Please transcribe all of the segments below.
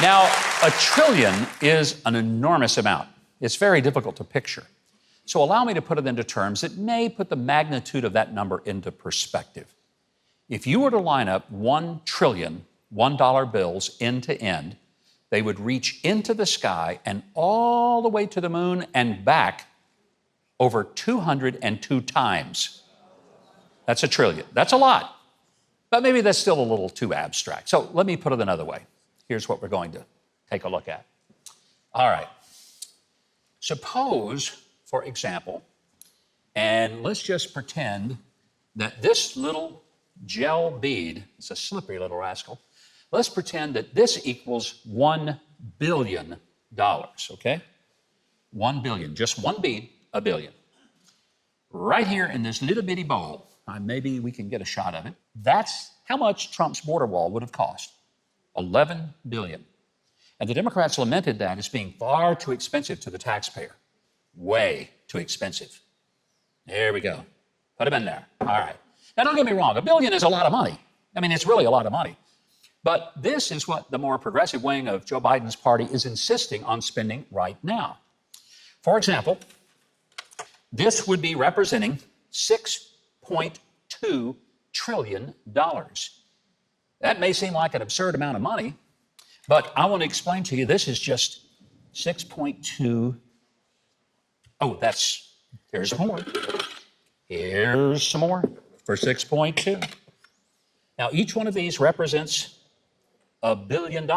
Now, $1 trillion is an enormous amount. It's very difficult to picture. So allow me to put it into terms that may put the magnitude of that number into perspective. If you were to line up 1 trillion $1 bills end to end, they would reach into the sky and all the way to the moon and back over 202 times. That's $1 trillion. That's a lot. But maybe that's still a little too abstract. So let me put it another way. Here's what we're going to take a look at. All right. Suppose, for example, and let's just pretend that this little gel bead, it's a slippery little rascal, let's pretend that this equals $1 billion, okay? 1 billion, just one bead, $1 billion. Right here in this little bitty bowl, maybe we can get a shot of it, that's how much Trump's border wall would have cost. $11 billion. And the Democrats lamented that as being far too expensive to the taxpayer. Way too expensive. There we go. Put them in there. All right. Now, don't get me wrong. $1 billion is a lot of money. I mean, it's really a lot of money. But this is what the more progressive wing of Joe Biden's party is insisting on spending right now. For example, this would be representing $6.2 trillion. That may seem like an absurd amount of money, but I want to explain to you this is just 6.2. Oh, here's more. Here's some more for 6.2. Now, each one of these represents $1 billion.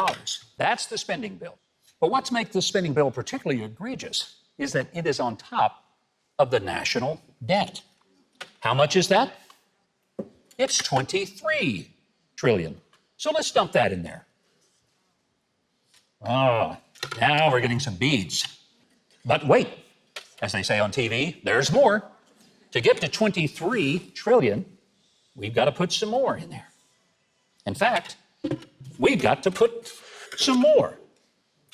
That's the spending bill. But what's makes the spending bill particularly egregious is that it is on top of the national debt. How much is that? It's 23 trillion. So let's dump that in there. Oh, now we're getting some beads. But wait, as they say on TV, there's more. To get to 23 trillion, we've got to put some more in there. In fact, we've got to put some more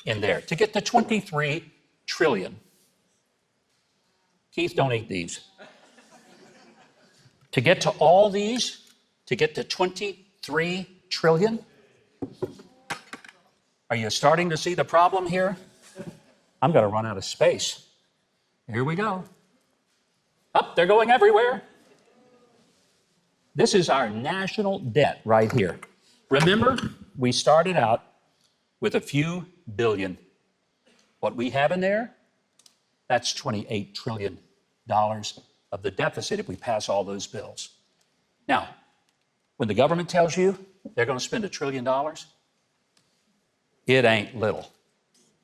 in there to get to 23 trillion. Keith, don't eat these. To get to all these, to get to 23 trillion, are you starting to see the problem here? I'm going to run out of space. Here we go. Up, they're going everywhere. This is our national debt right here. Remember, we started out with a few billion. What we have in there, that's $28 trillion of the deficit if we pass all those bills. Now, when the government tells you they're going to spend $1 trillion, it ain't little.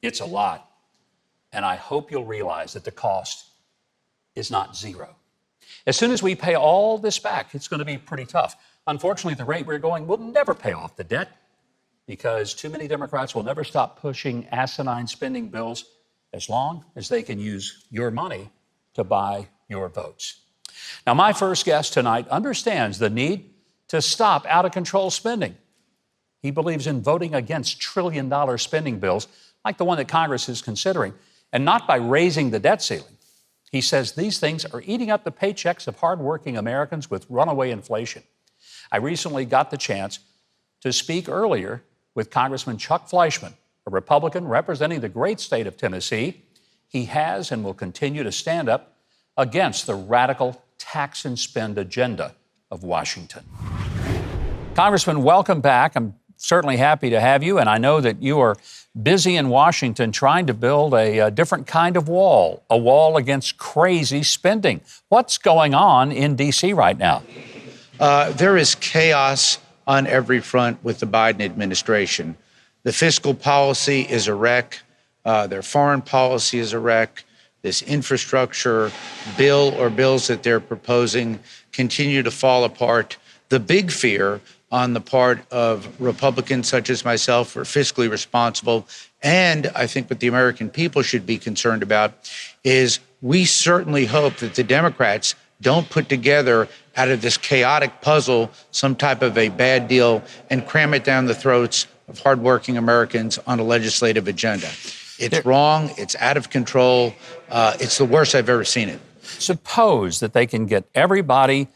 It's a lot. And I hope you'll realize that the cost is not zero. As soon as we pay all this back, it's going to be pretty tough. Unfortunately, the rate we're going will never pay off the debt because too many Democrats will never stop pushing asinine spending bills as long as they can use your money to buy your votes. Now, my first guest tonight understands the need to stop out-of-control spending. He believes in voting against trillion-dollar spending bills like the one that Congress is considering, and not by raising the debt ceiling. He says these things are eating up the paychecks of hardworking Americans with runaway inflation. I recently got the chance to speak earlier with Congressman Chuck Fleischmann, a Republican representing the great state of Tennessee. He has and will continue to stand up against the radical tax and spend agenda of Washington. Congressman, welcome back. I'm certainly happy to have you, and I know that you are busy in Washington trying to build a different kind of wall, a wall against crazy spending. What's going on in D.C. right now? There is chaos on every front with the Biden administration. The fiscal policy is a wreck. Their foreign policy is a wreck. This infrastructure bill or bills that they're proposing continue to fall apart. The big fear on the part of Republicans such as myself are fiscally responsible. And I think what the American people should be concerned about is we certainly hope that the Democrats don't put together out of this chaotic puzzle some type of a bad deal and cram it down the throats of hardworking Americans on a legislative agenda. It's wrong. It's out of control. It's the worst I've ever seen it. Suppose that they can get everybody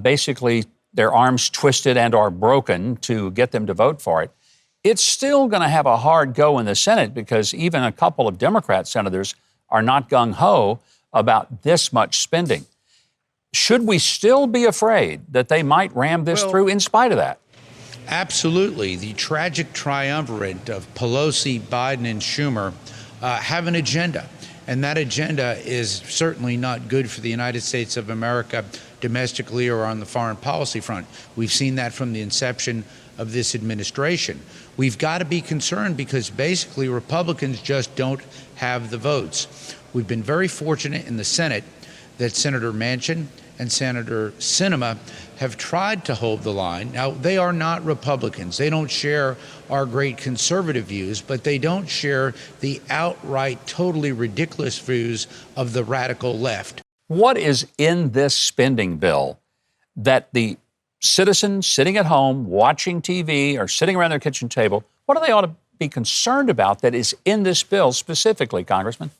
basically their arms twisted and or broken to get them to vote for it. it's still going to have a hard go in the Senate because even a couple of Democrat senators are not gung-ho about this much spending. Should we still be afraid that they might ram this through in spite of that? Absolutely. The tragic triumvirate of Pelosi, Biden, and Schumer have an agenda. And that agenda is certainly not good for the United States of America domestically or on the foreign policy front. We've seen that from the inception of this administration. We've got to be concerned because basically Republicans just don't have the votes. We've been very fortunate in the Senate that Senator Manchin and Senator Sinema have tried to hold the line. Now, they are not Republicans. They don't share our great conservative views, but they don't share the outright, totally ridiculous views of the radical left. What is in this spending bill that the citizens sitting at home, watching TV, or sitting around their kitchen table, what do they ought to be concerned about that is in this bill specifically, Congressman?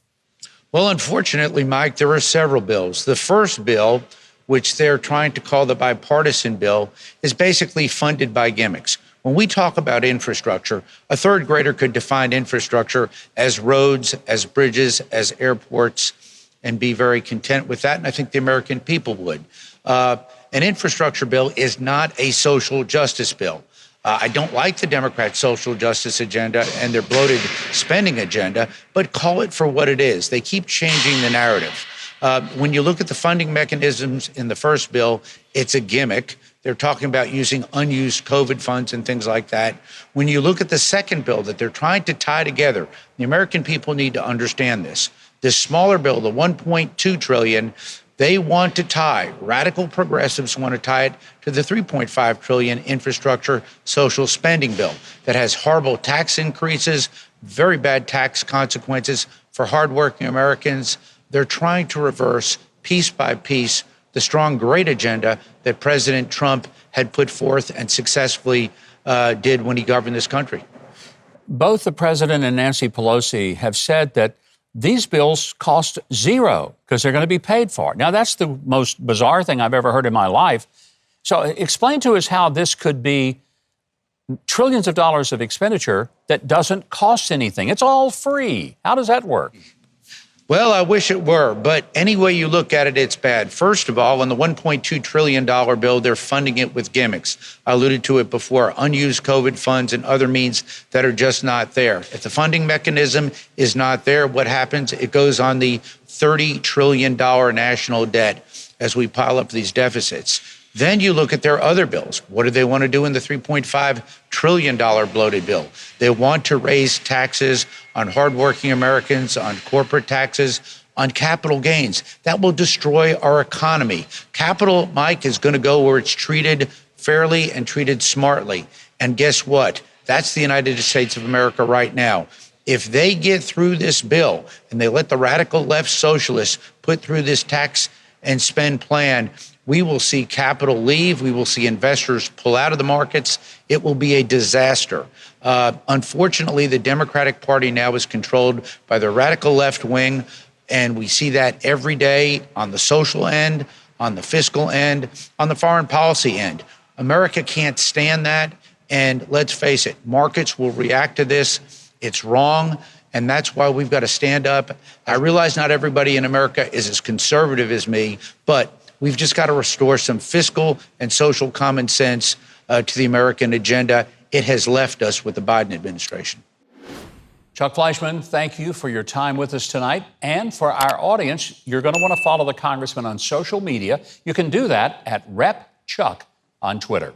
Well, unfortunately, Mike, there are several bills. The first bill, which they're trying to call the bipartisan bill, is basically funded by gimmicks. When we talk about infrastructure, a third grader could define infrastructure as roads, as bridges, as airports, and be very content with that. And I think the American people would. An infrastructure bill is not a social justice bill. I don't like the Democrats' social justice agenda and their bloated spending agenda, but call it for what it is. They keep changing the narrative. When you look at the funding mechanisms in the first bill, it's a gimmick. They're talking about using unused COVID funds and things like that. When you look at the second bill that they're trying to tie together, the American people need to understand this. This smaller bill, the $1.2 trillion, they want to tie, radical progressives want to tie it to the $3.5 trillion infrastructure social spending bill that has horrible tax increases, very bad tax consequences for hardworking Americans. They're trying to reverse piece by piece the strong, great agenda that President Trump had put forth and successfully did when he governed this country. Both the president and Nancy Pelosi have said that these bills cost zero because they're going to be paid for. Now, that's the most bizarre thing I've ever heard in my life. So explain to us how this could be trillions of dollars of expenditure that doesn't cost anything. It's all free. How does that work? Well, I wish it were, but any way you look at it, it's bad. First of all, on the $1.2 trillion bill, they're funding it with gimmicks. I alluded to it before, unused COVID funds and other means that are just not there. If the funding mechanism is not there, what happens? It goes on the $30 trillion national debt as we pile up these deficits. Then you look at their other bills. What do they want to do in the $3.5 trillion bloated bill? They want to raise taxes on hardworking Americans, on corporate taxes, on capital gains. That will destroy our economy. Capital, Mike, is going to go where it's treated fairly and treated smartly. And guess what? That's the United States of America right now. If they get through this bill and they let the radical left socialists put through this tax and spend plan, we will see capital leave. We will see investors pull out of the markets. It will be a disaster. Unfortunately, the Democratic Party now is controlled by the radical left wing, and we see that every day on the social end, on the fiscal end, on the foreign policy end. America can't stand that, and let's face it, markets will react to this. It's wrong, and that's why we've got to stand up. I realize not everybody in America is as conservative as me, but we've just got to restore some fiscal and social common sense to the American agenda. It has left us with the Biden administration. Chuck Fleischmann, thank you for your time with us tonight. And for our audience, you're going to want to follow the congressman on social media. You can do that at Rep. Chuck on Twitter.